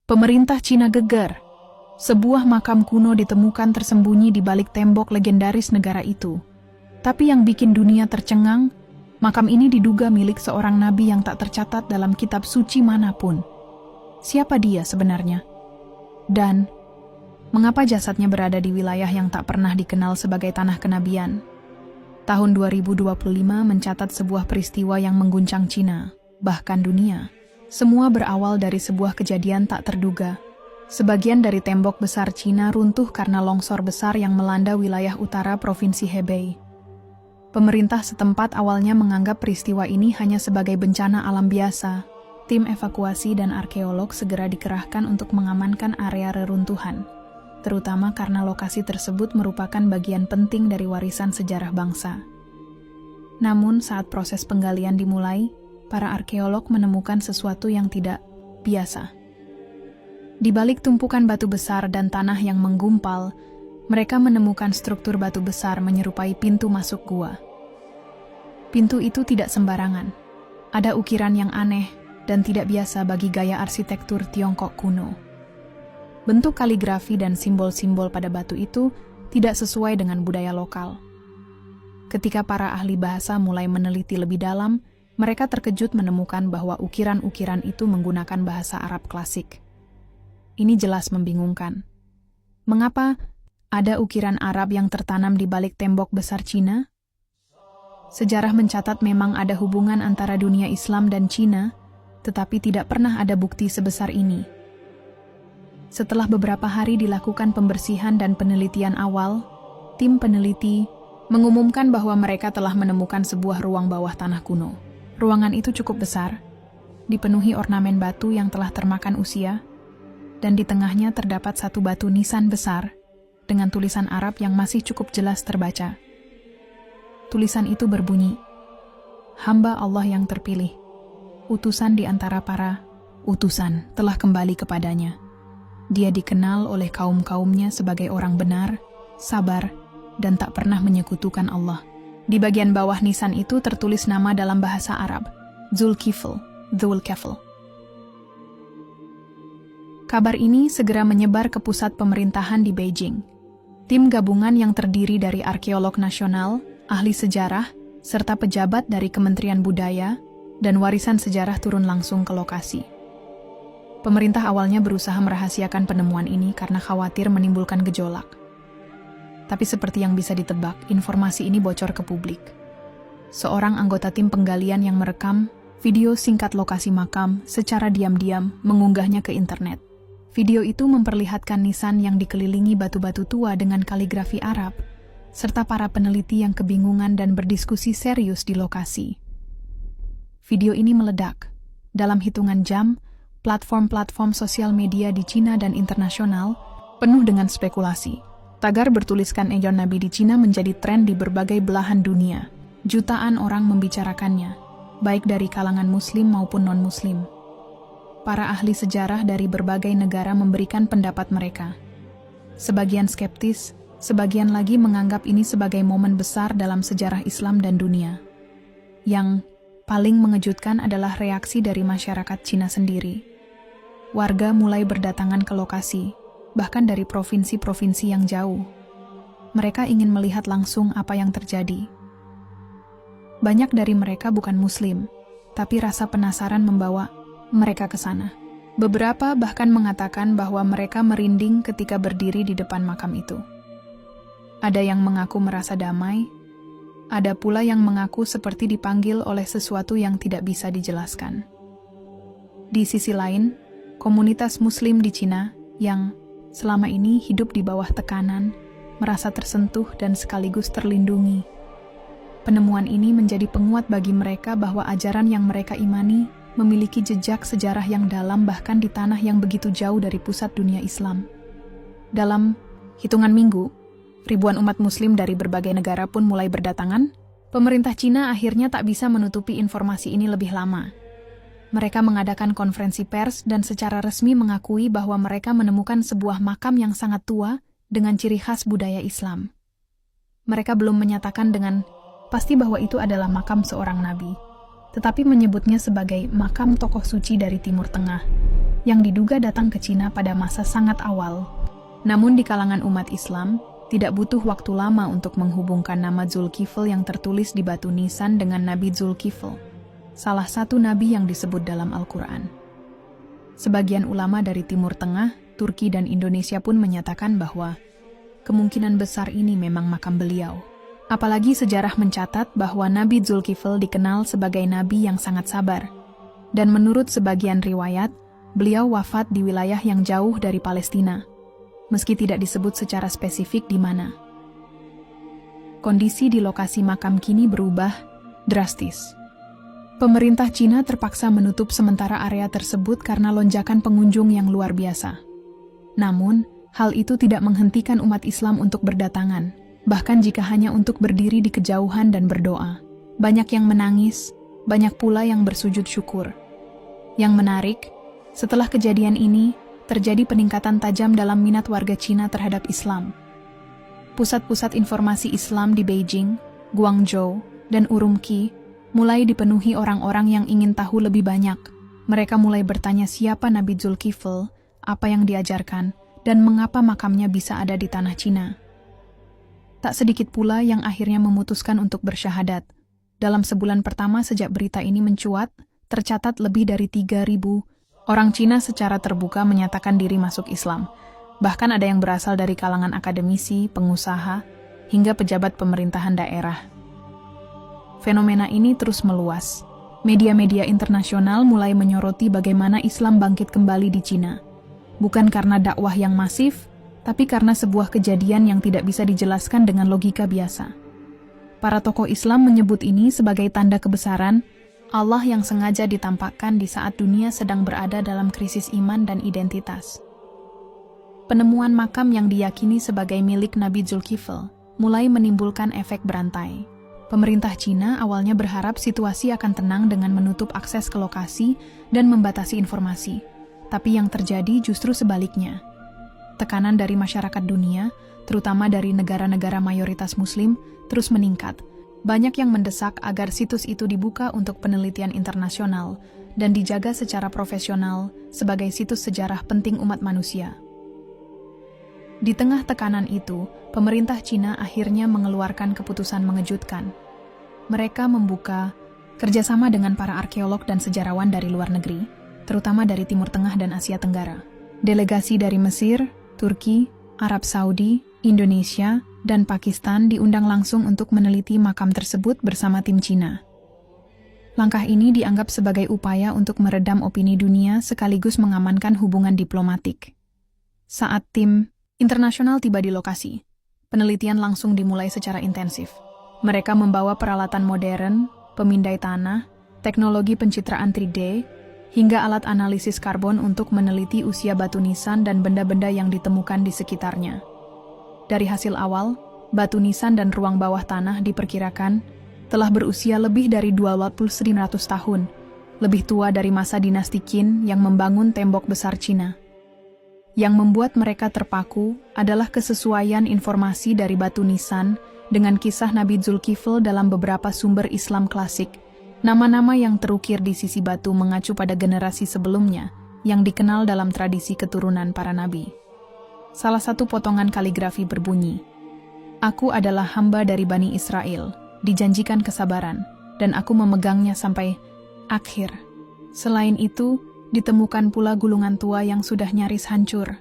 Pemerintah Cina geger. Sebuah makam kuno ditemukan tersembunyi di balik tembok legendaris negara itu. Tapi yang bikin dunia tercengang, makam ini diduga milik seorang nabi yang tak tercatat dalam kitab suci manapun. Siapa dia sebenarnya? Dan mengapa jasadnya berada di wilayah yang tak pernah dikenal sebagai tanah kenabian? Tahun 2025 mencatat sebuah peristiwa yang mengguncang Cina, bahkan dunia. Semua berawal dari sebuah kejadian tak terduga. Sebagian dari tembok besar Cina runtuh karena longsor besar yang melanda wilayah utara Provinsi Hebei. Pemerintah setempat awalnya menganggap peristiwa ini hanya sebagai bencana alam biasa. Tim evakuasi dan arkeolog segera dikerahkan untuk mengamankan area reruntuhan, terutama karena lokasi tersebut merupakan bagian penting dari warisan sejarah bangsa. Namun saat proses penggalian dimulai, para arkeolog menemukan sesuatu yang tidak biasa. Di balik tumpukan batu besar dan tanah yang menggumpal, mereka menemukan struktur batu besar menyerupai pintu masuk gua. Pintu itu tidak sembarangan. Ada ukiran yang aneh dan tidak biasa bagi gaya arsitektur Tiongkok kuno. Bentuk kaligrafi dan simbol-simbol pada batu itu tidak sesuai dengan budaya lokal. Ketika para ahli bahasa mulai meneliti lebih dalam, mereka terkejut menemukan bahwa ukiran-ukiran itu menggunakan bahasa Arab klasik. Ini jelas membingungkan. Mengapa ada ukiran Arab yang tertanam di balik tembok besar Cina? Sejarah mencatat memang ada hubungan antara dunia Islam dan Cina, tetapi tidak pernah ada bukti sebesar ini. Setelah beberapa hari dilakukan pembersihan dan penelitian awal, tim peneliti mengumumkan bahwa mereka telah menemukan sebuah ruang bawah tanah kuno. Ruangan itu cukup besar, dipenuhi ornamen batu yang telah termakan usia, dan di tengahnya terdapat satu batu nisan besar dengan tulisan Arab yang masih cukup jelas terbaca. Tulisan itu berbunyi, "Hamba Allah yang terpilih, utusan di antara para utusan telah kembali kepadanya. Dia dikenal oleh kaum-kaumnya sebagai orang benar, sabar, dan tak pernah menyekutukan Allah." Di bagian bawah nisan itu tertulis nama dalam bahasa Arab, Zulkifl. Kabar ini segera menyebar ke pusat pemerintahan di Beijing. Tim gabungan yang terdiri dari arkeolog nasional, ahli sejarah, serta pejabat dari Kementerian Budaya dan Warisan Sejarah turun langsung ke lokasi. Pemerintah awalnya berusaha merahasiakan penemuan ini karena khawatir menimbulkan gejolak. Tapi seperti yang bisa ditebak, informasi ini bocor ke publik. Seorang anggota tim penggalian yang merekam video singkat lokasi makam secara diam-diam mengunggahnya ke internet. Video itu memperlihatkan nisan yang dikelilingi batu-batu tua dengan kaligrafi Arab, serta para peneliti yang kebingungan dan berdiskusi serius di lokasi. Video ini meledak. Dalam hitungan jam, platform-platform sosial media di Cina dan internasional penuh dengan spekulasi. Tagar bertuliskan Ejon Nabi di Cina menjadi tren di berbagai belahan dunia. Jutaan orang membicarakannya, baik dari kalangan muslim maupun non-muslim. Para ahli sejarah dari berbagai negara memberikan pendapat mereka. Sebagian skeptis, sebagian lagi menganggap ini sebagai momen besar dalam sejarah Islam dan dunia. Yang paling mengejutkan adalah reaksi dari masyarakat Cina sendiri. Warga mulai berdatangan ke lokasi, bahkan dari provinsi-provinsi yang jauh. Mereka ingin melihat langsung apa yang terjadi. Banyak dari mereka bukan muslim, tapi rasa penasaran membawa mereka ke sana. Beberapa bahkan mengatakan bahwa mereka merinding ketika berdiri di depan makam itu. Ada yang mengaku merasa damai, ada pula yang mengaku seperti dipanggil oleh sesuatu yang tidak bisa dijelaskan. Di sisi lain, komunitas muslim di Cina yang selama ini hidup di bawah tekanan, merasa tersentuh dan sekaligus terlindungi. Penemuan ini menjadi penguat bagi mereka bahwa ajaran yang mereka imani memiliki jejak sejarah yang dalam bahkan di tanah yang begitu jauh dari pusat dunia Islam. Dalam hitungan minggu, ribuan umat muslim dari berbagai negara pun mulai berdatangan. Pemerintah Cina akhirnya tak bisa menutupi informasi ini lebih lama. Mereka mengadakan konferensi pers dan secara resmi mengakui bahwa mereka menemukan sebuah makam yang sangat tua dengan ciri khas budaya Islam. Mereka belum menyatakan dengan pasti bahwa itu adalah makam seorang nabi. tetapi menyebutnya sebagai makam tokoh suci dari Timur Tengah, yang diduga datang ke Cina pada masa sangat awal. Namun di kalangan umat Islam, tidak butuh waktu lama untuk menghubungkan nama Zulkifl yang tertulis di batu nisan dengan Nabi Zulkifl, salah satu nabi yang disebut dalam Al-Quran. Sebagian ulama dari Timur Tengah, Turki dan Indonesia pun menyatakan bahwa kemungkinan besar ini memang makam beliau. Apalagi sejarah mencatat bahwa Nabi Zulkifl dikenal sebagai nabi yang sangat sabar. Dan menurut sebagian riwayat, beliau wafat di wilayah yang jauh dari Palestina, meski tidak disebut secara spesifik di mana. Kondisi di lokasi makam kini berubah drastis. Pemerintah Cina terpaksa menutup sementara area tersebut karena lonjakan pengunjung yang luar biasa. Namun, hal itu tidak menghentikan umat Islam untuk berdatangan, bahkan jika hanya untuk berdiri di kejauhan dan berdoa. Banyak yang menangis, banyak pula yang bersujud syukur. Yang menarik, setelah kejadian ini, terjadi peningkatan tajam dalam minat warga Cina terhadap Islam. Pusat-pusat informasi Islam di Beijing, Guangzhou, dan Urumqi mulai dipenuhi orang-orang yang ingin tahu lebih banyak. Mereka mulai bertanya siapa Nabi Zulkifl, apa yang diajarkan, dan mengapa makamnya bisa ada di tanah Cina. Tak sedikit pula yang akhirnya memutuskan untuk bersyahadat. Dalam sebulan pertama sejak berita ini mencuat, tercatat lebih dari 3.000 orang Cina secara terbuka menyatakan diri masuk Islam. Bahkan ada yang berasal dari kalangan akademisi, pengusaha, hingga pejabat pemerintahan daerah. Fenomena ini terus meluas. Media-media internasional mulai menyoroti bagaimana Islam bangkit kembali di Cina. Bukan karena dakwah yang masif, tapi karena sebuah kejadian yang tidak bisa dijelaskan dengan logika biasa. Para tokoh Islam menyebut ini sebagai tanda kebesaran Allah yang sengaja ditampakkan di saat dunia sedang berada dalam krisis iman dan identitas. Penemuan makam yang diyakini sebagai milik Nabi Zulkifl mulai menimbulkan efek berantai. Pemerintah Cina awalnya berharap situasi akan tenang dengan menutup akses ke lokasi dan membatasi informasi. Tapi yang terjadi justru sebaliknya. Tekanan dari masyarakat dunia, terutama dari negara-negara mayoritas Muslim, terus meningkat. Banyak yang mendesak agar situs itu dibuka untuk penelitian internasional dan dijaga secara profesional sebagai situs sejarah penting umat manusia. Di tengah tekanan itu, pemerintah Cina akhirnya mengeluarkan keputusan mengejutkan. Mereka membuka kerjasama dengan para arkeolog dan sejarawan dari luar negeri, terutama dari Timur Tengah dan Asia Tenggara. Delegasi dari Mesir, Turki, Arab Saudi, Indonesia, dan Pakistan diundang langsung untuk meneliti makam tersebut bersama tim Cina. Langkah ini dianggap sebagai upaya untuk meredam opini dunia sekaligus mengamankan hubungan diplomatik. Saat tim internasional tiba di lokasi, penelitian langsung dimulai secara intensif. Mereka membawa peralatan modern, pemindai tanah, teknologi pencitraan 3D, hingga alat analisis karbon untuk meneliti usia batu nisan dan benda-benda yang ditemukan di sekitarnya. Dari hasil awal, batu nisan dan ruang bawah tanah diperkirakan telah berusia lebih dari 2.100 tahun, lebih tua dari masa dinasti Qin yang membangun tembok besar Cina. Yang membuat mereka terpaku adalah kesesuaian informasi dari batu nisan dengan kisah Nabi Zulkifl dalam beberapa sumber Islam klasik. Nama-nama yang terukir di sisi batu mengacu pada generasi sebelumnya yang dikenal dalam tradisi keturunan para nabi. Salah satu potongan kaligrafi berbunyi, "Aku adalah hamba dari Bani Israel, dijanjikan kesabaran, dan aku memegangnya sampai akhir." Selain itu, ditemukan pula gulungan tua yang sudah nyaris hancur.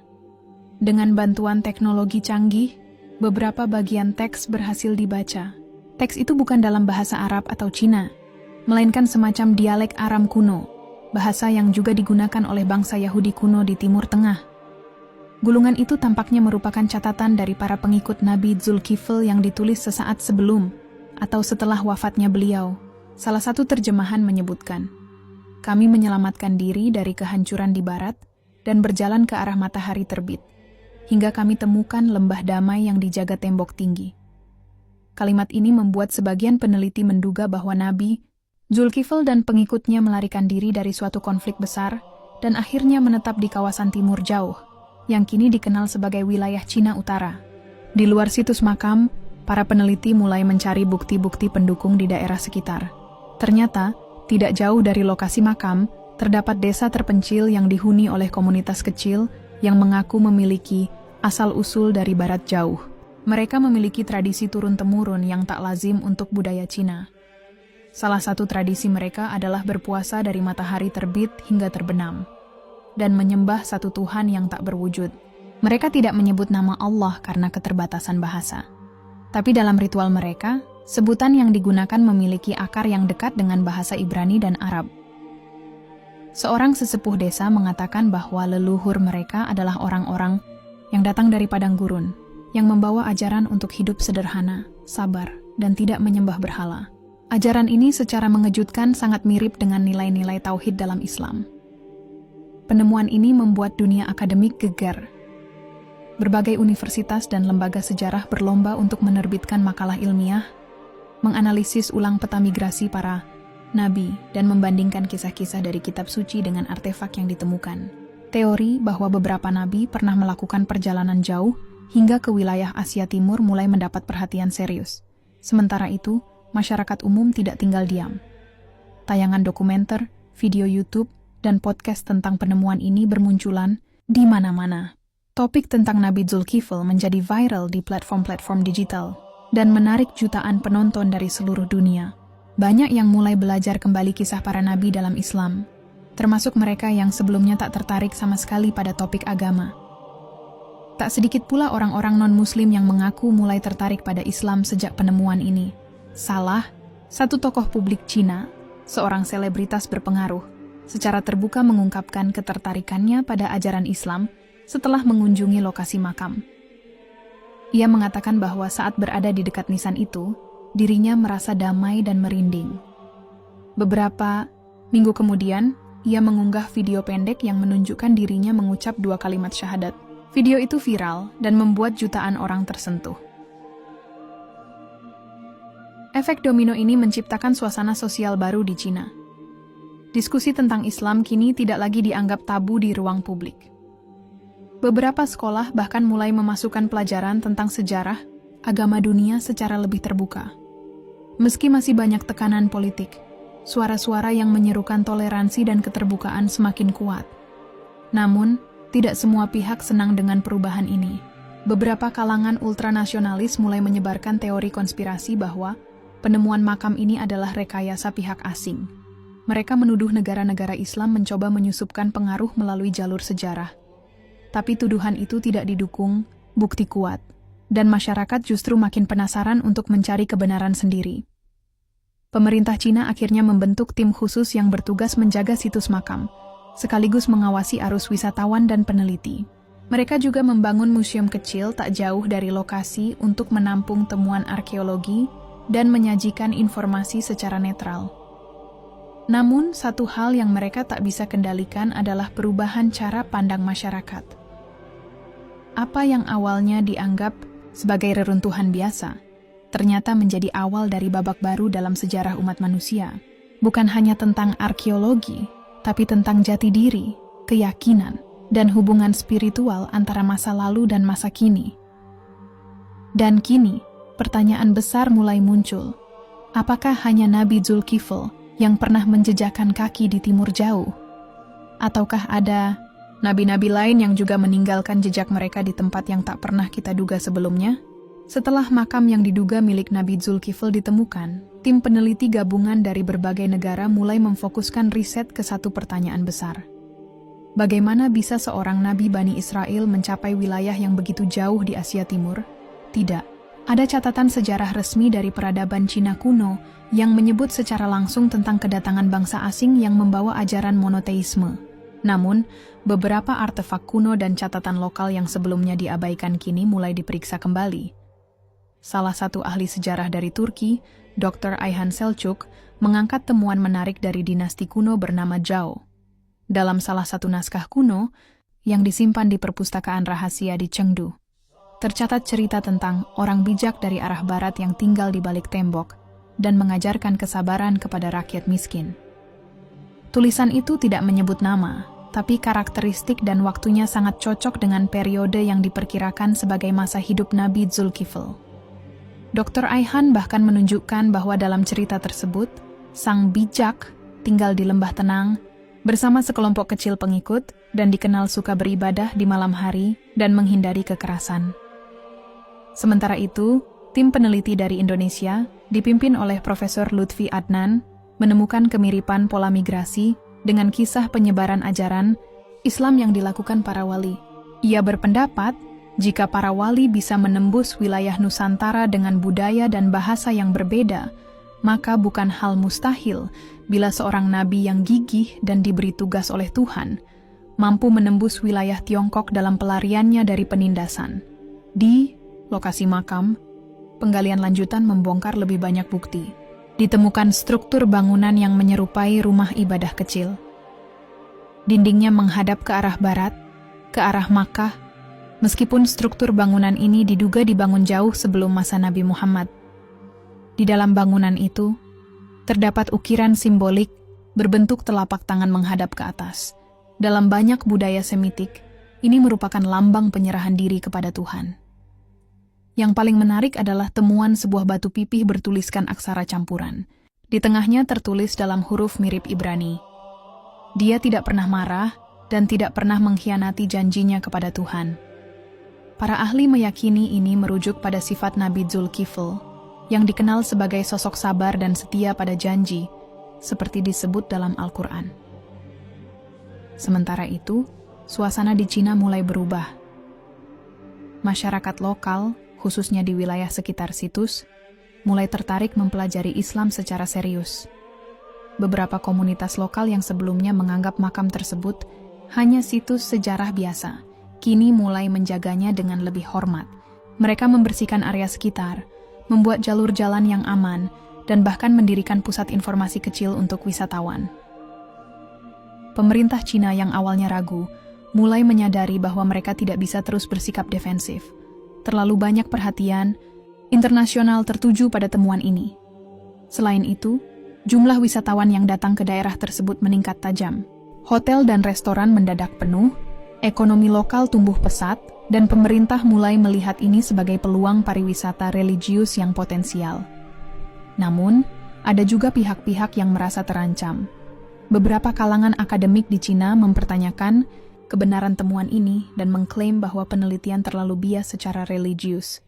Dengan bantuan teknologi canggih, beberapa bagian teks berhasil dibaca. Teks itu bukan dalam bahasa Arab atau Cina, melainkan semacam dialek Aram kuno, bahasa yang juga digunakan oleh bangsa Yahudi kuno di Timur Tengah. Gulungan itu tampaknya merupakan catatan dari para pengikut Nabi Zulkifl yang ditulis sesaat sebelum atau setelah wafatnya beliau. Salah satu terjemahan menyebutkan, "Kami menyelamatkan diri dari kehancuran di barat dan berjalan ke arah matahari terbit, hingga kami temukan lembah damai yang dijaga tembok tinggi." Kalimat ini membuat sebagian peneliti menduga bahwa Nabi Zulkifl dan pengikutnya melarikan diri dari suatu konflik besar dan akhirnya menetap di kawasan timur jauh, yang kini dikenal sebagai wilayah Cina Utara. Di luar situs makam, para peneliti mulai mencari bukti-bukti pendukung di daerah sekitar. Ternyata, Tidak jauh dari lokasi makam, terdapat desa terpencil yang dihuni oleh komunitas kecil yang mengaku memiliki asal-usul dari barat jauh. Mereka memiliki tradisi turun-temurun yang tak lazim untuk budaya Cina. Salah satu tradisi mereka adalah berpuasa dari matahari terbit hingga terbenam, dan menyembah satu Tuhan yang tak berwujud. Mereka tidak menyebut nama Allah karena keterbatasan bahasa. Tapi dalam ritual mereka, sebutan yang digunakan memiliki akar yang dekat dengan bahasa Ibrani dan Arab. Seorang sesepuh desa mengatakan bahwa leluhur mereka adalah orang-orang yang datang dari padang gurun, yang membawa ajaran untuk hidup sederhana, sabar, dan tidak menyembah berhala. Ajaran ini secara mengejutkan sangat mirip dengan nilai-nilai tauhid dalam Islam. Penemuan ini membuat dunia akademik gegar. Berbagai universitas dan lembaga sejarah berlomba untuk menerbitkan makalah ilmiah, menganalisis ulang peta migrasi para nabi, dan membandingkan kisah-kisah dari kitab suci dengan artefak yang ditemukan. Teori bahwa beberapa nabi pernah melakukan perjalanan jauh hingga ke wilayah Asia Timur mulai mendapat perhatian serius. Sementara itu, masyarakat umum tidak tinggal diam. Tayangan dokumenter, video YouTube, dan podcast tentang penemuan ini bermunculan di mana-mana. Topik tentang Nabi Zulkifl menjadi viral di platform-platform digital dan menarik jutaan penonton dari seluruh dunia. Banyak yang mulai belajar kembali kisah para nabi dalam Islam, termasuk mereka yang sebelumnya tak tertarik sama sekali pada topik agama. Tak sedikit pula orang-orang non-muslim yang mengaku mulai tertarik pada Islam sejak penemuan ini. Salah, satu tokoh publik Cina, seorang selebritas berpengaruh, secara terbuka mengungkapkan ketertarikannya pada ajaran Islam setelah mengunjungi lokasi makam. Ia mengatakan bahwa saat berada di dekat nisan itu, dirinya merasa damai dan merinding. Beberapa minggu kemudian, ia mengunggah video pendek yang menunjukkan dirinya mengucap 2 kalimat syahadat. Video itu viral dan membuat jutaan orang tersentuh. Efek domino ini menciptakan suasana sosial baru di Cina. Diskusi tentang Islam kini tidak lagi dianggap tabu di ruang publik. Beberapa sekolah bahkan mulai memasukkan pelajaran tentang sejarah agama dunia secara lebih terbuka. Meski masih banyak tekanan politik, suara-suara yang menyerukan toleransi dan keterbukaan semakin kuat. Namun, tidak semua pihak senang dengan perubahan ini. Beberapa kalangan ultranasionalis mulai menyebarkan teori konspirasi bahwa penemuan makam ini adalah rekayasa pihak asing. Mereka menuduh negara-negara Islam mencoba menyusupkan pengaruh melalui jalur sejarah. Tapi tuduhan itu tidak didukung bukti kuat, dan masyarakat justru makin penasaran untuk mencari kebenaran sendiri. Pemerintah Cina akhirnya membentuk tim khusus yang bertugas menjaga situs makam, sekaligus mengawasi arus wisatawan dan peneliti. Mereka juga membangun museum kecil tak jauh dari lokasi untuk menampung temuan arkeologi dan menyajikan informasi secara netral. Namun, satu hal yang mereka tak bisa kendalikan adalah perubahan cara pandang masyarakat. Apa yang awalnya dianggap sebagai reruntuhan biasa, ternyata menjadi awal dari babak baru dalam sejarah umat manusia. Bukan hanya tentang arkeologi, tapi tentang jati diri, keyakinan, dan hubungan spiritual antara masa lalu dan masa kini. Dan kini, pertanyaan besar mulai muncul. Apakah hanya Nabi Zulkifl yang pernah menjejakkan kaki di timur jauh? Ataukah ada nabi-nabi lain yang juga meninggalkan jejak mereka di tempat yang tak pernah kita duga sebelumnya? Setelah makam yang diduga milik Nabi Zulkifl ditemukan, tim peneliti gabungan dari berbagai negara mulai memfokuskan riset ke satu pertanyaan besar. Bagaimana bisa seorang nabi Bani Israel mencapai wilayah yang begitu jauh di Asia Timur? Tidak. Ada catatan sejarah resmi dari peradaban Cina kuno yang menyebut secara langsung tentang kedatangan bangsa asing yang membawa ajaran monoteisme. Namun, beberapa artefak kuno dan catatan lokal yang sebelumnya diabaikan kini mulai diperiksa kembali. Salah satu ahli sejarah dari Turki, Dr. Ayhan Selçuk, mengangkat temuan menarik dari dinasti kuno bernama Zhao. Dalam salah satu naskah kuno, yang disimpan di perpustakaan rahasia di Chengdu, tercatat cerita tentang orang bijak dari arah barat yang tinggal di balik tembok dan mengajarkan kesabaran kepada rakyat miskin. Tulisan itu tidak menyebut nama, tapi karakteristik dan waktunya sangat cocok dengan periode yang diperkirakan sebagai masa hidup Nabi Zulkifl. Dr. Ayhan bahkan menunjukkan bahwa dalam cerita tersebut, sang bijak tinggal di lembah tenang, bersama sekelompok kecil pengikut, dan dikenal suka beribadah di malam hari dan menghindari kekerasan. Sementara itu, tim peneliti dari Indonesia, dipimpin oleh Profesor Lutfi Adnan, menemukan kemiripan pola migrasi dengan kisah penyebaran ajaran Islam yang dilakukan para wali. Ia berpendapat, jika para wali bisa menembus wilayah Nusantara dengan budaya dan bahasa yang berbeda, maka bukan hal mustahil bila seorang nabi yang gigih dan diberi tugas oleh Tuhan mampu menembus wilayah Tiongkok dalam pelariannya dari penindasan. Di lokasi makam, penggalian lanjutan membongkar lebih banyak bukti. Ditemukan struktur bangunan yang menyerupai rumah ibadah kecil. Dindingnya menghadap ke arah barat, ke arah Makkah, meskipun struktur bangunan ini diduga dibangun jauh sebelum masa Nabi Muhammad. Di dalam bangunan itu, terdapat ukiran simbolik berbentuk telapak tangan menghadap ke atas. Dalam banyak budaya Semitik, ini merupakan lambang penyerahan diri kepada Tuhan. Yang paling menarik adalah temuan sebuah batu pipih bertuliskan aksara campuran. Di tengahnya tertulis dalam huruf mirip Ibrani. Dia tidak pernah marah dan tidak pernah mengkhianati janjinya kepada Tuhan. Para ahli meyakini ini merujuk pada sifat Nabi Zulkifl, yang dikenal sebagai sosok sabar dan setia pada janji, seperti disebut dalam Al-Quran. Sementara itu, suasana di Cina mulai berubah. Masyarakat lokal, khususnya di wilayah sekitar situs, mulai tertarik mempelajari Islam secara serius. Beberapa komunitas lokal yang sebelumnya menganggap makam tersebut hanya situs sejarah biasa, kini mulai menjaganya dengan lebih hormat. Mereka membersihkan area sekitar, membuat jalur jalan yang aman, dan bahkan mendirikan pusat informasi kecil untuk wisatawan. Pemerintah Cina yang awalnya ragu, mulai menyadari bahwa mereka tidak bisa terus bersikap defensif. Terlalu banyak perhatian internasional tertuju pada temuan ini. Selain itu, jumlah wisatawan yang datang ke daerah tersebut meningkat tajam. Hotel dan restoran mendadak penuh, ekonomi lokal tumbuh pesat, dan pemerintah mulai melihat ini sebagai peluang pariwisata religius yang potensial. Namun, ada juga pihak-pihak yang merasa terancam. Beberapa kalangan akademik di Cina mempertanyakan kebenaran temuan ini dan mengklaim bahwa penelitian terlalu bias secara religius.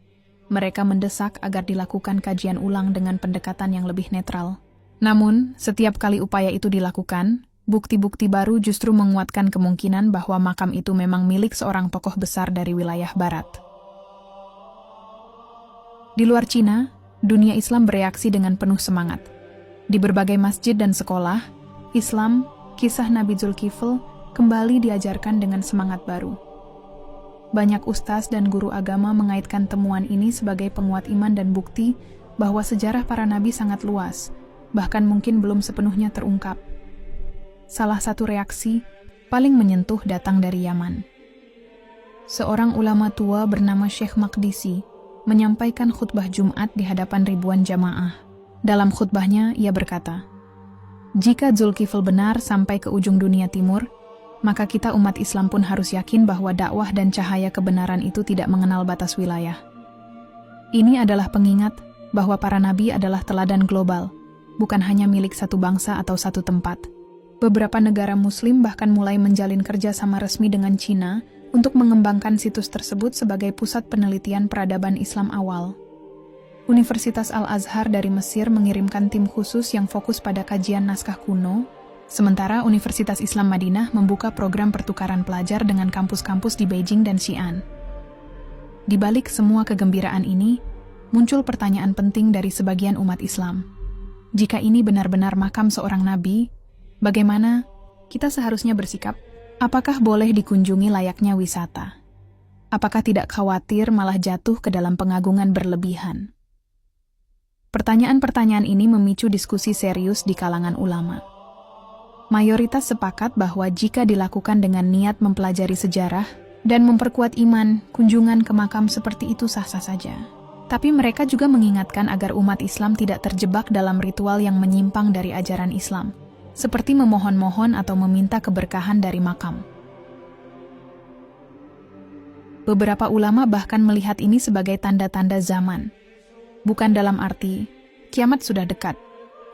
Mereka mendesak agar dilakukan kajian ulang dengan pendekatan yang lebih netral. Namun, setiap kali upaya itu dilakukan, bukti-bukti baru justru menguatkan kemungkinan bahwa makam itu memang milik seorang tokoh besar dari wilayah barat. Di luar Cina, dunia Islam bereaksi dengan penuh semangat. Di berbagai masjid dan sekolah, Islam, kisah Nabi Zulkifl, kembali diajarkan dengan semangat baru. Banyak ustaz dan guru agama mengaitkan temuan ini sebagai penguat iman dan bukti bahwa sejarah para nabi sangat luas, bahkan mungkin belum sepenuhnya terungkap. Salah satu reaksi paling menyentuh datang dari Yaman. Seorang ulama tua bernama Syekh Maqdisi menyampaikan khutbah Jumat di hadapan ribuan jamaah. Dalam khutbahnya, ia berkata, "Jika Zulkifl benar sampai ke ujung dunia timur, maka kita umat Islam pun harus yakin bahwa dakwah dan cahaya kebenaran itu tidak mengenal batas wilayah. Ini adalah pengingat bahwa para nabi adalah teladan global, bukan hanya milik satu bangsa atau satu tempat." Beberapa negara Muslim bahkan mulai menjalin kerjasama resmi dengan Cina untuk mengembangkan situs tersebut sebagai pusat penelitian peradaban Islam awal. Universitas Al-Azhar dari Mesir mengirimkan tim khusus yang fokus pada kajian naskah kuno, sementara Universitas Islam Madinah membuka program pertukaran pelajar dengan kampus-kampus di Beijing dan Xi'an. Di balik semua kegembiraan ini, muncul pertanyaan penting dari sebagian umat Islam. Jika ini benar-benar makam seorang nabi, bagaimana kita seharusnya bersikap? Apakah boleh dikunjungi layaknya wisata? Apakah tidak khawatir malah jatuh ke dalam pengagungan berlebihan? Pertanyaan-pertanyaan ini memicu diskusi serius di kalangan ulama. Mayoritas sepakat bahwa jika dilakukan dengan niat mempelajari sejarah dan memperkuat iman, kunjungan ke makam seperti itu sah-sah saja. Tapi mereka juga mengingatkan agar umat Islam tidak terjebak dalam ritual yang menyimpang dari ajaran Islam, seperti memohon-mohon atau meminta keberkahan dari makam. Beberapa ulama bahkan melihat ini sebagai tanda-tanda zaman. Bukan dalam arti kiamat sudah dekat,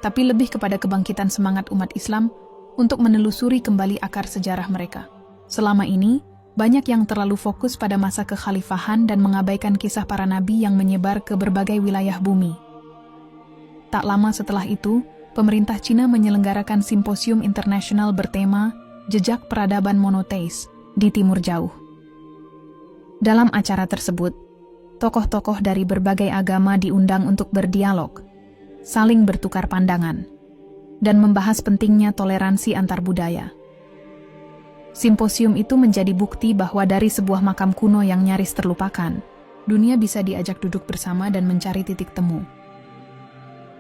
tapi lebih kepada kebangkitan semangat umat Islam untuk menelusuri kembali akar sejarah mereka. Selama ini, banyak yang terlalu fokus pada masa kekhalifahan dan mengabaikan kisah para nabi yang menyebar ke berbagai wilayah bumi. Tak lama setelah itu, pemerintah Cina menyelenggarakan simposium internasional bertema Jejak Peradaban Monoteis di Timur Jauh. Dalam acara tersebut, tokoh-tokoh dari berbagai agama diundang untuk berdialog, saling bertukar pandangan, dan membahas pentingnya toleransi antar budaya. Simposium itu menjadi bukti bahwa dari sebuah makam kuno yang nyaris terlupakan, dunia bisa diajak duduk bersama dan mencari titik temu.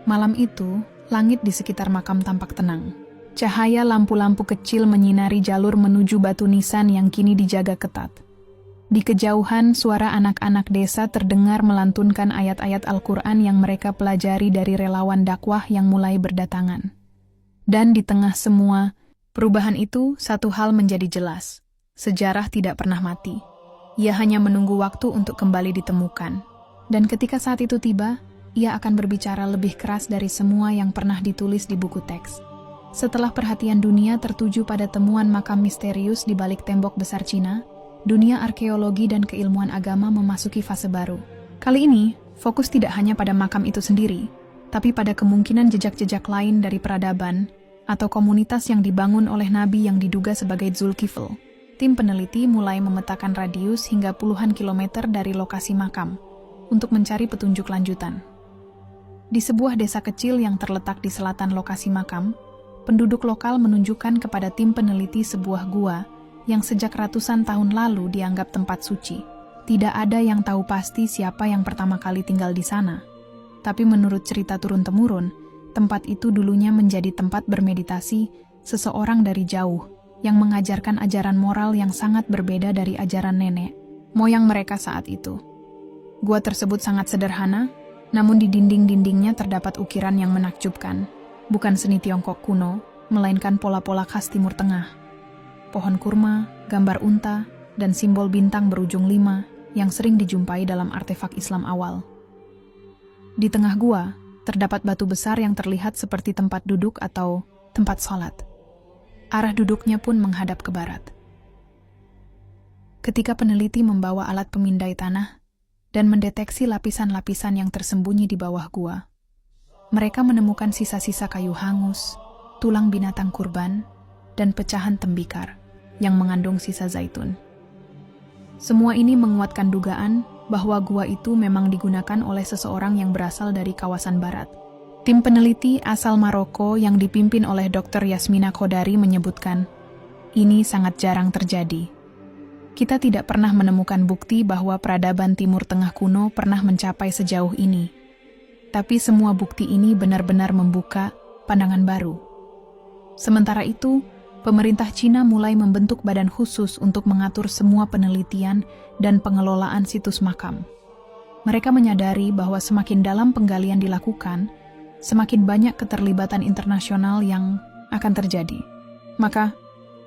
Malam itu, langit di sekitar makam tampak tenang. Cahaya lampu-lampu kecil menyinari jalur menuju batu nisan yang kini dijaga ketat. Di kejauhan, suara anak-anak desa terdengar melantunkan ayat-ayat Al-Quran yang mereka pelajari dari relawan dakwah yang mulai berdatangan. Dan di tengah semua perubahan itu, satu hal menjadi jelas. Sejarah tidak pernah mati. Ia hanya menunggu waktu untuk kembali ditemukan. Dan ketika saat itu tiba, ia akan berbicara lebih keras dari semua yang pernah ditulis di buku teks. Setelah perhatian dunia tertuju pada temuan makam misterius di balik tembok besar Cina, dunia arkeologi dan keilmuan agama memasuki fase baru. Kali ini, fokus tidak hanya pada makam itu sendiri, tapi pada kemungkinan jejak-jejak lain dari peradaban atau komunitas yang dibangun oleh nabi yang diduga sebagai Zulkifl. Tim peneliti mulai memetakan radius hingga puluhan kilometer dari lokasi makam untuk mencari petunjuk lanjutan. Di sebuah desa kecil yang terletak di selatan lokasi makam, penduduk lokal menunjukkan kepada tim peneliti sebuah gua yang sejak ratusan tahun lalu dianggap tempat suci. Tidak ada yang tahu pasti siapa yang pertama kali tinggal di sana. Tapi menurut cerita turun-temurun, tempat itu dulunya menjadi tempat bermeditasi seseorang dari jauh yang mengajarkan ajaran moral yang sangat berbeda dari ajaran nenek moyang mereka saat itu. Gua tersebut sangat sederhana, namun di dinding-dindingnya terdapat ukiran yang menakjubkan. Bukan seni Tiongkok kuno, melainkan pola-pola khas Timur Tengah. Pohon kurma, gambar unta, dan simbol bintang berujung 5 yang sering dijumpai dalam artefak Islam awal. Di tengah gua, terdapat batu besar yang terlihat seperti tempat duduk atau tempat sholat. Arah duduknya pun menghadap ke barat. Ketika peneliti membawa alat pemindai tanah dan mendeteksi lapisan-lapisan yang tersembunyi di bawah gua, mereka menemukan sisa-sisa kayu hangus, tulang binatang kurban, dan pecahan tembikar yang mengandung sisa zaitun. Semua ini menguatkan dugaan bahwa gua itu memang digunakan oleh seseorang yang berasal dari kawasan barat. Tim peneliti asal Maroko yang dipimpin oleh Dr. Yasmina Khodari menyebutkan, ini sangat jarang terjadi. Kita tidak pernah menemukan bukti bahwa peradaban Timur Tengah kuno pernah mencapai sejauh ini. Tapi semua bukti ini benar-benar membuka pandangan baru. Sementara itu, pemerintah Cina mulai membentuk badan khusus untuk mengatur semua penelitian dan pengelolaan situs makam. Mereka menyadari bahwa semakin dalam penggalian dilakukan, semakin banyak keterlibatan internasional yang akan terjadi. Maka,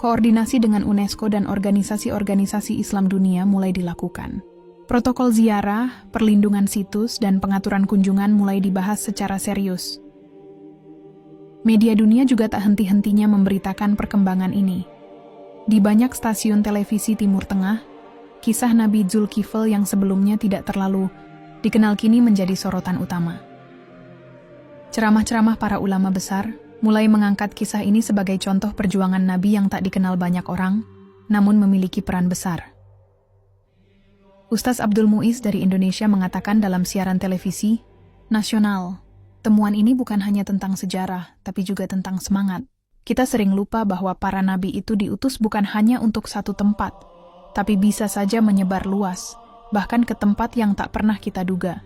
koordinasi dengan UNESCO dan organisasi-organisasi Islam dunia mulai dilakukan. Protokol ziarah, perlindungan situs, dan pengaturan kunjungan mulai dibahas secara serius. Media dunia juga tak henti-hentinya memberitakan perkembangan ini. Di banyak stasiun televisi Timur Tengah, kisah Nabi Zulkifl yang sebelumnya tidak terlalu dikenal kini menjadi sorotan utama. Ceramah-ceramah para ulama besar mulai mengangkat kisah ini sebagai contoh perjuangan Nabi yang tak dikenal banyak orang, namun memiliki peran besar. Ustaz Abdul Muiz dari Indonesia mengatakan dalam siaran televisi nasional, temuan ini bukan hanya tentang sejarah, tapi juga tentang semangat. Kita sering lupa bahwa para nabi itu diutus bukan hanya untuk satu tempat, tapi bisa saja menyebar luas, bahkan ke tempat yang tak pernah kita duga.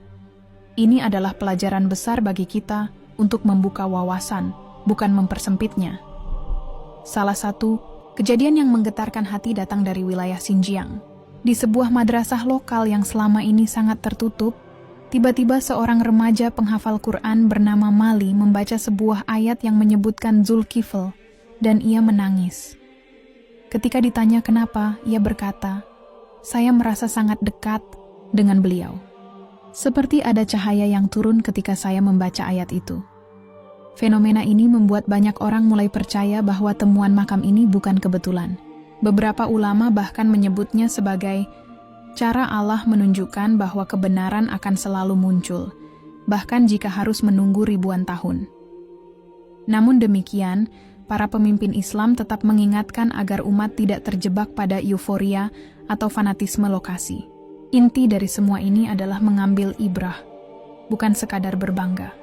Ini adalah pelajaran besar bagi kita untuk membuka wawasan, bukan mempersempitnya. Salah satu kejadian yang menggetarkan hati datang dari wilayah Xinjiang. Di sebuah madrasah lokal yang selama ini sangat tertutup, tiba-tiba seorang remaja penghafal Quran bernama Mali membaca sebuah ayat yang menyebutkan Zulkifl, dan ia menangis. Ketika ditanya kenapa, ia berkata, "Saya merasa sangat dekat dengan beliau. Seperti ada cahaya yang turun ketika saya membaca ayat itu." Fenomena ini membuat banyak orang mulai percaya bahwa temuan makam ini bukan kebetulan. Beberapa ulama bahkan menyebutnya sebagai cara Allah menunjukkan bahwa kebenaran akan selalu muncul, bahkan jika harus menunggu ribuan tahun. Namun demikian, para pemimpin Islam tetap mengingatkan agar umat tidak terjebak pada euforia atau fanatisme lokasi. Inti dari semua ini adalah mengambil ibrah, bukan sekadar berbangga.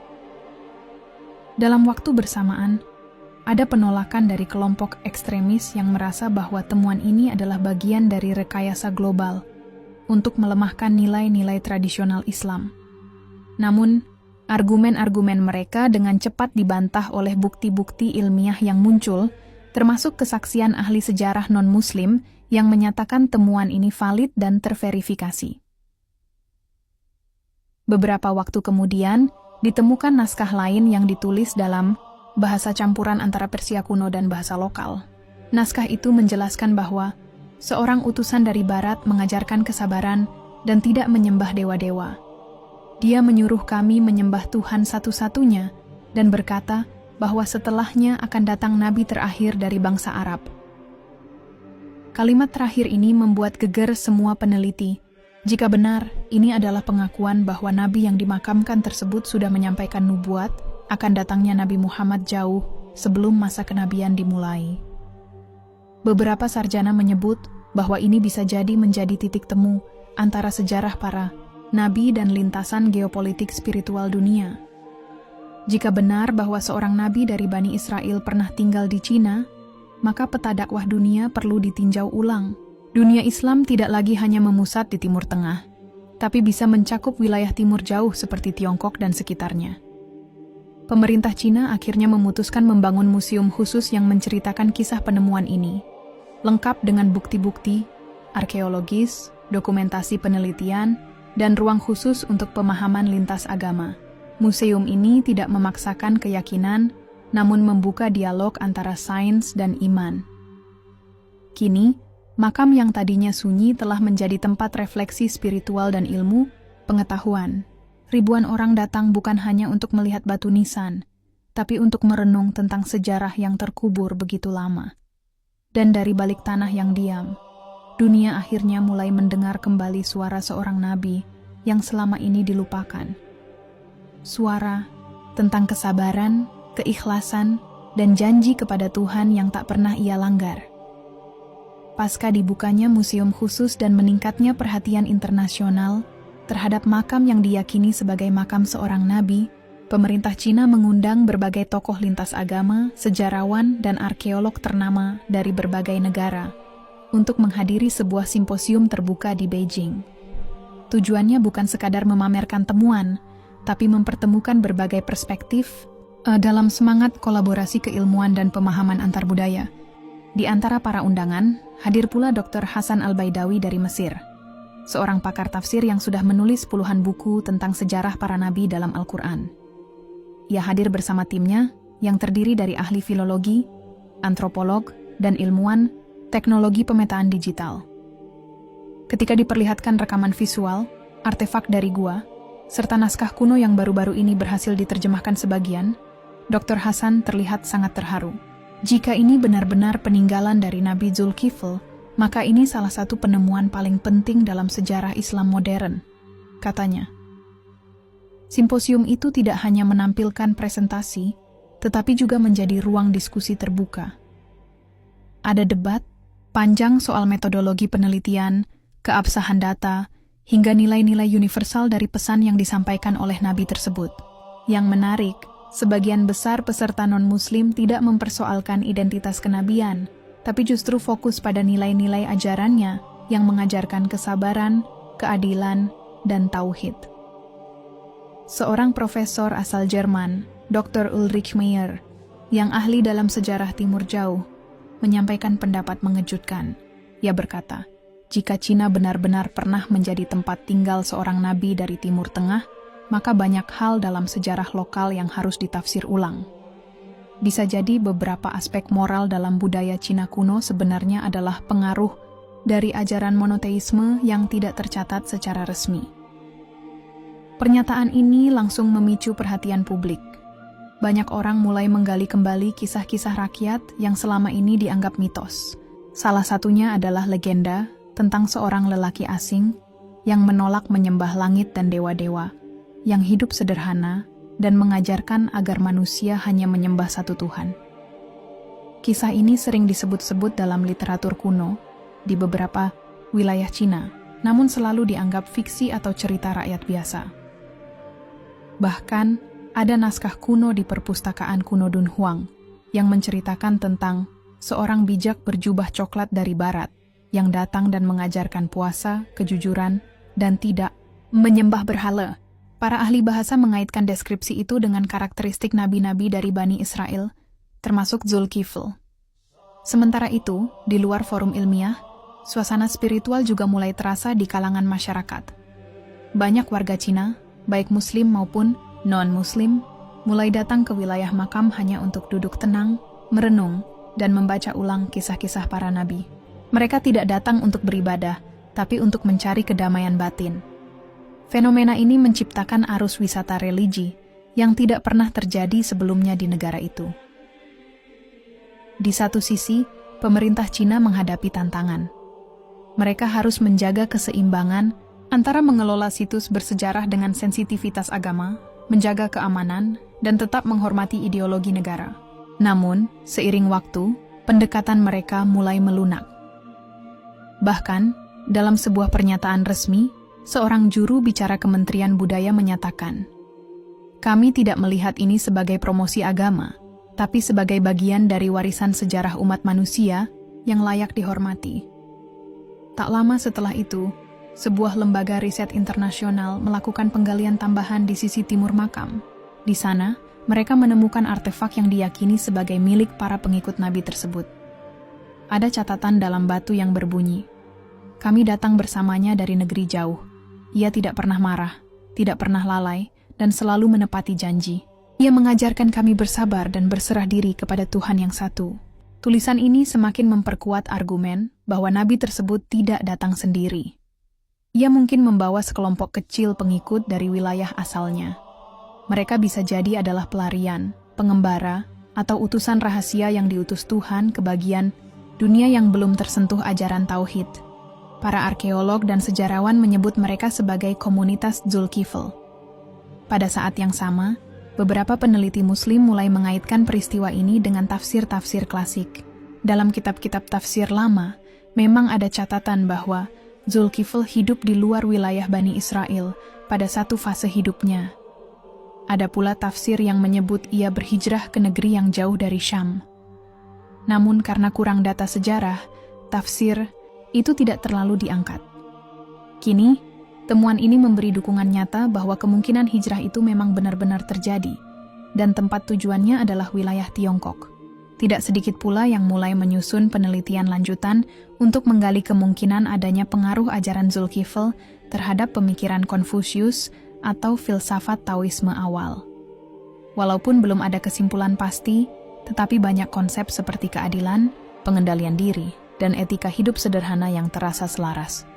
Dalam waktu bersamaan, ada penolakan dari kelompok ekstremis yang merasa bahwa temuan ini adalah bagian dari rekayasa global untuk melemahkan nilai-nilai tradisional Islam. Namun, argumen-argumen mereka dengan cepat dibantah oleh bukti-bukti ilmiah yang muncul, termasuk kesaksian ahli sejarah non-Muslim yang menyatakan temuan ini valid dan terverifikasi. Beberapa waktu kemudian, ditemukan naskah lain yang ditulis dalam bahasa campuran antara Persia kuno dan bahasa lokal. Naskah itu menjelaskan bahwa seorang utusan dari barat mengajarkan kesabaran dan tidak menyembah dewa-dewa. Dia menyuruh kami menyembah Tuhan satu-satunya dan berkata bahwa setelahnya akan datang nabi terakhir dari bangsa Arab. Kalimat terakhir ini membuat geger semua peneliti. Jika benar, ini adalah pengakuan bahwa nabi yang dimakamkan tersebut sudah menyampaikan nubuat akan datangnya Nabi Muhammad jauh sebelum masa kenabian dimulai. Beberapa sarjana menyebut bahwa ini bisa jadi menjadi titik temu antara sejarah para nabi dan lintasan geopolitik spiritual dunia. Jika benar bahwa seorang nabi dari Bani Israel pernah tinggal di Cina, maka peta dakwah dunia perlu ditinjau ulang. Dunia Islam tidak lagi hanya memusat di Timur Tengah, tapi bisa mencakup wilayah timur jauh seperti Tiongkok dan sekitarnya. Pemerintah Cina akhirnya memutuskan membangun museum khusus yang menceritakan kisah penemuan ini, lengkap dengan bukti-bukti, arkeologis, dokumentasi penelitian, dan ruang khusus untuk pemahaman lintas agama. Museum ini tidak memaksakan keyakinan, namun membuka dialog antara sains dan iman. Kini, makam yang tadinya sunyi telah menjadi tempat refleksi spiritual dan ilmu, pengetahuan. Ribuan orang datang bukan hanya untuk melihat batu nisan, tapi untuk merenung tentang sejarah yang terkubur begitu lama. Dan dari balik tanah yang diam, dunia akhirnya mulai mendengar kembali suara seorang nabi yang selama ini dilupakan. Suara tentang kesabaran, keikhlasan, dan janji kepada Tuhan yang tak pernah ia langgar. Pasca dibukanya museum khusus dan meningkatnya perhatian internasional terhadap makam yang diyakini sebagai makam seorang nabi, pemerintah Cina mengundang berbagai tokoh lintas agama, sejarawan, dan arkeolog ternama dari berbagai negara untuk menghadiri sebuah simposium terbuka di Beijing. Tujuannya bukan sekadar memamerkan temuan, tapi mempertemukan berbagai perspektif dalam semangat kolaborasi keilmuan dan pemahaman antar budaya. Di antara para undangan, hadir pula Dr. Hasan Al-Baidawi dari Mesir, seorang pakar tafsir yang sudah menulis puluhan buku tentang sejarah para nabi dalam Al-Quran. Ia hadir bersama timnya yang terdiri dari ahli filologi, antropolog, dan ilmuwan teknologi pemetaan digital. Ketika diperlihatkan rekaman visual, artefak dari gua, serta naskah kuno yang baru-baru ini berhasil diterjemahkan sebagian, Dr. Hasan terlihat sangat terharu. Jika ini benar-benar peninggalan dari Nabi Zulkifl, maka ini salah satu penemuan paling penting dalam sejarah Islam modern, katanya. Simposium itu tidak hanya menampilkan presentasi, tetapi juga menjadi ruang diskusi terbuka. Ada debat panjang soal metodologi penelitian, keabsahan data, hingga nilai-nilai universal dari pesan yang disampaikan oleh Nabi tersebut. Yang menarik, sebagian besar peserta non-Muslim tidak mempersoalkan identitas kenabian, tapi justru fokus pada nilai-nilai ajarannya yang mengajarkan kesabaran, keadilan, dan tauhid. Seorang profesor asal Jerman, Dr. Ulrich Meyer, yang ahli dalam sejarah Timur Jauh, menyampaikan pendapat mengejutkan. Ia berkata, jika Cina benar-benar pernah menjadi tempat tinggal seorang nabi dari Timur Tengah, maka banyak hal dalam sejarah lokal yang harus ditafsir ulang. Bisa jadi beberapa aspek moral dalam budaya Cina kuno sebenarnya adalah pengaruh dari ajaran monoteisme yang tidak tercatat secara resmi. Pernyataan ini langsung memicu perhatian publik. banyak orang mulai menggali kembali kisah-kisah rakyat yang selama ini dianggap mitos. Salah satunya adalah legenda tentang seorang lelaki asing yang menolak menyembah langit dan dewa-dewa, yang hidup sederhana dan mengajarkan agar manusia hanya menyembah satu Tuhan. Kisah ini sering disebut-sebut dalam literatur kuno di beberapa wilayah Cina, namun selalu dianggap fiksi atau cerita rakyat biasa. Bahkan, ada naskah kuno di perpustakaan kuno Dunhuang yang menceritakan tentang seorang bijak berjubah coklat dari barat yang datang dan mengajarkan puasa, kejujuran, dan tidak menyembah berhala. Para ahli bahasa mengaitkan deskripsi itu dengan karakteristik nabi-nabi dari Bani Israel, termasuk Zulkifl. Sementara itu, di luar forum ilmiah, suasana spiritual juga mulai terasa di kalangan masyarakat. Banyak warga Cina, baik muslim maupun non-muslim, mulai datang ke wilayah makam hanya untuk duduk tenang, merenung, dan membaca ulang kisah-kisah para nabi. Mereka tidak datang untuk beribadah, tapi untuk mencari kedamaian batin. Fenomena ini menciptakan arus wisata religi yang tidak pernah terjadi sebelumnya di negara itu. Di satu sisi, pemerintah Cina menghadapi tantangan. Mereka harus menjaga keseimbangan antara mengelola situs bersejarah dengan sensitivitas agama, menjaga keamanan, dan tetap menghormati ideologi negara. Namun, seiring waktu, pendekatan mereka mulai melunak. Bahkan, dalam sebuah pernyataan resmi, seorang juru bicara Kementerian Budaya menyatakan, "Kami tidak melihat ini sebagai promosi agama, tapi sebagai bagian dari warisan sejarah umat manusia yang layak dihormati." Tak lama setelah itu, sebuah lembaga riset internasional melakukan penggalian tambahan di sisi timur makam. Di sana, mereka menemukan artefak yang diyakini sebagai milik para pengikut Nabi tersebut. Ada catatan dalam batu yang berbunyi, "Kami datang bersamanya dari negeri jauh. Ia tidak pernah marah, tidak pernah lalai, dan selalu menepati janji. Ia mengajarkan kami bersabar dan berserah diri kepada Tuhan yang satu." Tulisan ini semakin memperkuat argumen bahwa Nabi tersebut tidak datang sendiri. Ia mungkin membawa sekelompok kecil pengikut dari wilayah asalnya. Mereka bisa jadi adalah pelarian, pengembara, atau utusan rahasia yang diutus Tuhan ke bagian dunia yang belum tersentuh ajaran Tauhid. Para arkeolog dan sejarawan menyebut mereka sebagai komunitas Zulkifl. Pada saat yang sama, beberapa peneliti Muslim mulai mengaitkan peristiwa ini dengan tafsir-tafsir klasik. Dalam kitab-kitab tafsir lama, memang ada catatan bahwa Zulkifl hidup di luar wilayah Bani Israel pada satu fase hidupnya. Ada pula tafsir yang menyebut ia berhijrah ke negeri yang jauh dari Syam. Namun karena kurang data sejarah, tafsir itu tidak terlalu diangkat. Kini, temuan ini memberi dukungan nyata bahwa kemungkinan hijrah itu memang benar-benar terjadi, dan tempat tujuannya adalah wilayah Tiongkok. Tidak sedikit pula yang mulai menyusun penelitian lanjutan untuk menggali kemungkinan adanya pengaruh ajaran Zulkifl terhadap pemikiran Konfusius atau filsafat Taoisme awal. Walaupun belum ada kesimpulan pasti, tetapi banyak konsep seperti keadilan, pengendalian diri, dan etika hidup sederhana yang terasa selaras.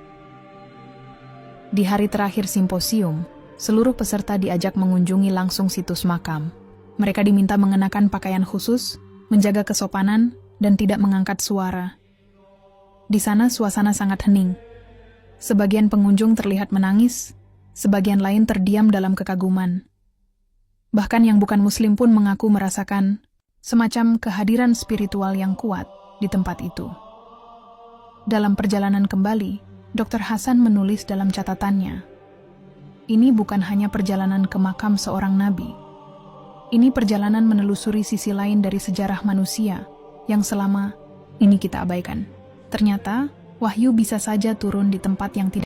Di hari terakhir simposium, seluruh peserta diajak mengunjungi langsung situs makam. Mereka diminta mengenakan pakaian khusus, menjaga kesopanan, dan tidak mengangkat suara. Di sana suasana sangat hening. Sebagian pengunjung terlihat menangis, sebagian lain terdiam dalam kekaguman. Bahkan yang bukan muslim pun mengaku merasakan semacam kehadiran spiritual yang kuat di tempat itu. Dalam perjalanan kembali, Dr. Hasan menulis dalam catatannya, "Ini bukan hanya perjalanan ke makam seorang nabi. Ini perjalanan menelusuri sisi lain dari sejarah manusia yang selama ini kita abaikan. Ternyata, wahyu bisa saja turun di tempat yang tidak